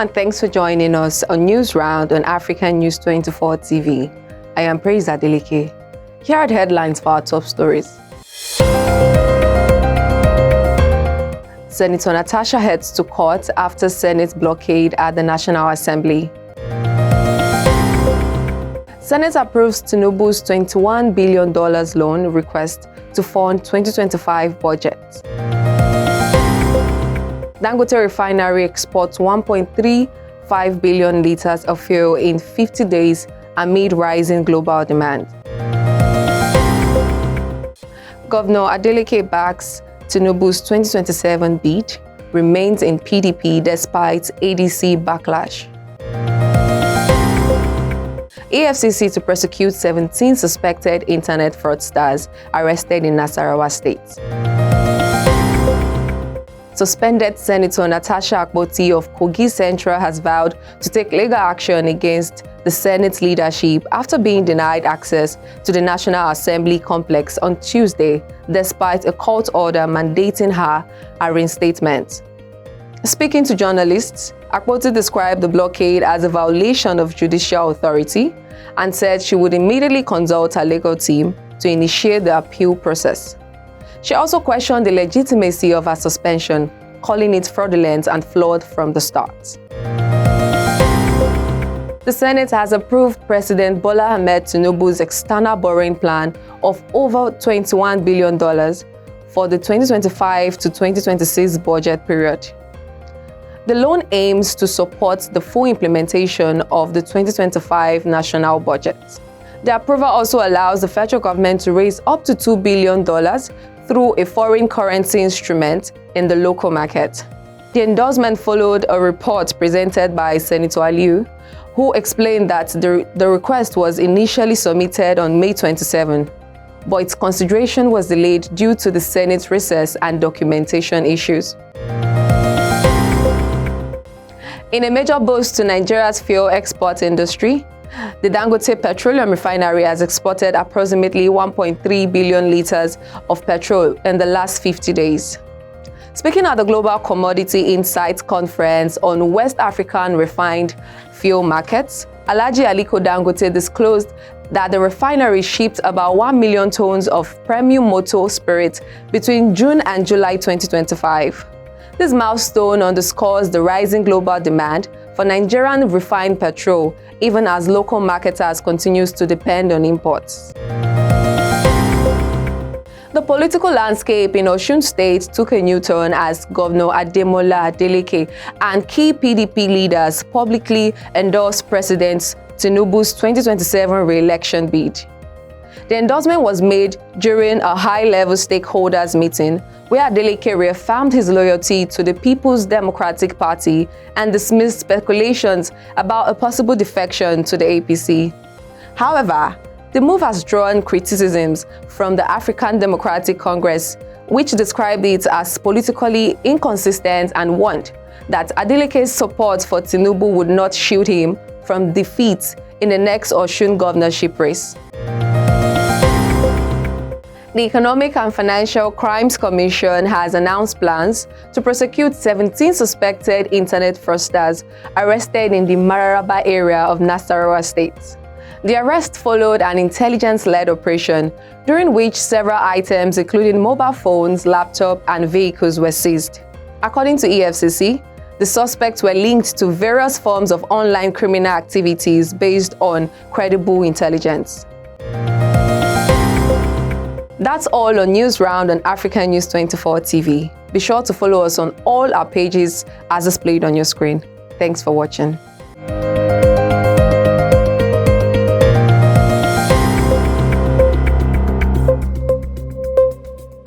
and thanks for joining us on News Round on African News 24 TV. I am Praise Adeleke. Here are the headlines for our top stories. Senator Natasha heads to court after Senate blockade at the National Assembly. Senate approves Tinubu's $21 billion loan request to fund 2025 budget. Dangote Refinery exports 1.35 billion liters of fuel in 50 days amid rising global demand. Governor Adeleke backs Tinubu's 2027 bid, remains in PDP despite ADC backlash. Efcc to prosecute 17 suspected internet fraudsters arrested in Nassarawa State. Suspended Senator Natasha Akpoti of Kogi Central has vowed to take legal action against the Senate leadership after being denied access to the National Assembly complex on Tuesday, despite a court order mandating her reinstatement. Speaking to journalists, Akpoti described the blockade as a violation of judicial authority and said she would immediately consult her legal team to initiate the appeal process. She also questioned the legitimacy of her suspension, calling it fraudulent and flawed from the start. The Senate has approved President Bola Ahmed Tinubu's external borrowing plan of over $21 billion for the 2025 to 2026 budget period. The loan aims to support the full implementation of the 2025 national budget. The approval also allows the federal government to raise up to $2 billion through a foreign currency instrument in the local market. The endorsement followed a report presented by Senator Aliu, who explained that the request was initially submitted on May 27, but its consideration was delayed due to the Senate recess and documentation issues. In a major boost to Nigeria's fuel export industry, the Dangote Petroleum Refinery has exported approximately 1.3 billion liters of petrol in the last 50 days. Speaking at the Global Commodity Insights Conference on West African refined fuel markets, Alhaji Aliko Dangote disclosed that the refinery shipped about 1 million tons of premium motor spirit between June and July 2025. This milestone underscores the rising global demand for Nigerian refined petrol, even as local marketers continue to depend on imports. The political landscape in Osun State took a new turn as Governor Ademola Adeleke and key PDP leaders publicly endorsed President Tinubu's 2027 re-election bid. The endorsement was made during a high-level stakeholders meeting where Adeleke reaffirmed his loyalty to the People's Democratic Party and dismissed speculations about a possible defection to the APC. However, the move has drawn criticisms from the African Democratic Congress, which described it as politically inconsistent and warned that Adeleke's support for Tinubu would not shield him from defeat in the next Osun governorship race. The Economic and Financial Crimes Commission has announced plans to prosecute 17 suspected internet fraudsters arrested in the Mararaba area of Nassarawa State. The arrest followed an intelligence-led operation during which several items, including mobile phones, laptops, and vehicles, were seized. According to Efcc, the suspects were linked to various forms of online criminal activities based on credible intelligence. That's all on News Round on African News 24 TV. Be sure to follow us on all our pages as displayed on your screen. Thanks for watching.